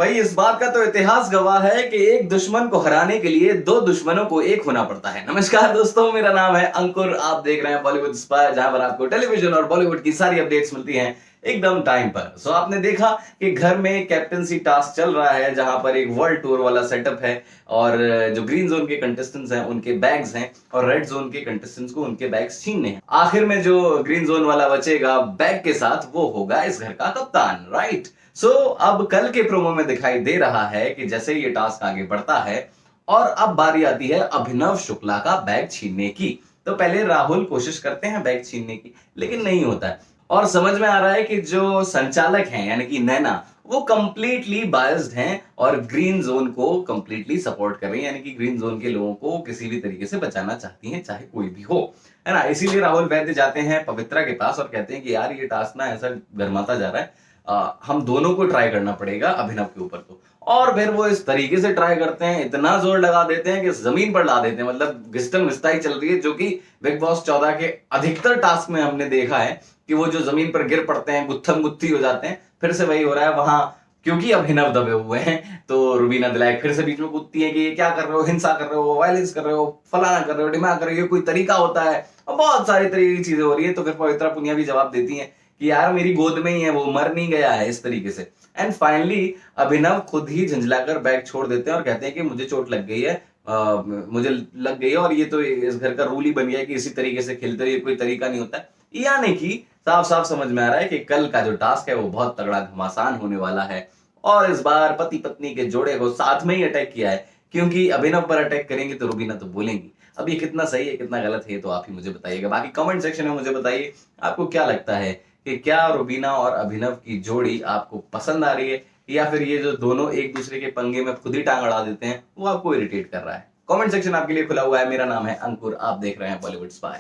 वही इस बात का तो इतिहास गवाह है कि एक दुश्मन को हराने के लिए दो दुश्मनों को एक होना पड़ता है। नमस्कार दोस्तों, मेरा नाम है अंकुर। आप देख रहे हैं बॉलीवुड स्पाई, जहां पर आपको टेलीविजन और बॉलीवुड की सारी अपडेट्स मिलती हैं एकदम टाइम पर। सो आपने देखा कि घर में कैप्टनसी टास्क चल रहा है, जहां पर एक वर्ल्ड टूर वाला सेटअप है और जो ग्रीन जोन के कंटेस्टेंट्स हैं उनके बैग्स हैं और रेड जोन के कंटेस्टेंट्स को उनके बैग्स छीनने हैं। आखिर में जो ग्रीन जोन वाला बचेगा बैग के साथ, वो होगा इस घर का कप्तान, राइट। अब कल के प्रोमो में दिखाई दे रहा है कि जैसे ये टास्क आगे बढ़ता है और अब बारी आती है अभिनव शुक्ला का बैग छीनने की। तो पहले राहुल कोशिश करते हैं बैग छीनने की, लेकिन नहीं होता है और समझ में आ रहा है कि जो संचालक हैं यानी कि नैना, वो कंप्लीटली बायस्ड हैं और ग्रीन जोन को कंप्लीटली सपोर्ट कर रही हैं, यानी कि ग्रीन जोन के लोगों को किसी भी तरीके से बचाना चाहती हैं, चाहे कोई भी हो, है ना। इसीलिए राहुल वैद्य जाते हैं पवित्रा के पास और कहते हैं कि यार ये टास्क ना ऐसा गरमाता जा रहा है, हम दोनों को ट्राई करना पड़ेगा अभिनव के ऊपर। तो और फिर वो इस तरीके से ट्राई करते हैं, इतना जोर लगा देते हैं कि जमीन पर ला देते हैं, मतलब घिस्टम घिस्टाई चल रही है, जो कि बिग बॉस 14 के अधिकतर टास्क में हमने देखा है कि वो जो जमीन पर गिर पड़ते हैं, गुत्थम गुत्थी हो जाते हैं। फिर से वही हो रहा है वहां, क्योंकि अभिनव दबे हुए हैं तो रुबीना दिलायक फिर से बीच में कूदती है कि ये क्या कर रहे हो, हिंसा कर रहे हो, वायलेंस कर रहे हो, फलाना कर रहे हो, डिमांड कर रहे हो, ये कोई तरीका होता है, और बहुत सारी तरीके की चीजें हो रही है। तो फिर पवित्रा पुनिया भी जवाब देती है कि यार मेरी गोद में ही है, वो मर नहीं गया है, इस तरीके से। एंड फाइनली अभिनव खुद ही झंझलाकर बैग छोड़ देते हैं और कहते हैं कि मुझे चोट लग गई है, मुझे लग गई है और ये तो इस घर का रूल ही बन गया है कि इसी तरीके से खेलते हैं, ये कोई तरीका नहीं होता है। यानी कि साफ साफ समझ में आ रहा है कि कल का जो टास्क है वो बहुत तगड़ा घमासान होने वाला है और इस बार पति पत्नी के जोड़े को साथ में ही अटैक किया है, क्योंकि अभिनव पर अटैक करेंगे तो रुबीना तो बोलेंगी। अब ये कितना सही है कितना गलत है तो आप ही मुझे बताइएगा। बाकी कमेंट सेक्शन में मुझे बताइए आपको क्या लगता है कि क्या रुबीना और अभिनव की जोड़ी आपको पसंद आ रही है, या फिर ये जो दोनों एक दूसरे के पंगे में खुद ही टांग अड़ा देते हैं वो आपको इरिटेट कर रहा है। कमेंट सेक्शन आपके लिए खुला हुआ है। मेरा नाम है अंकुर, आप देख रहे हैं बॉलीवुड स्पाई।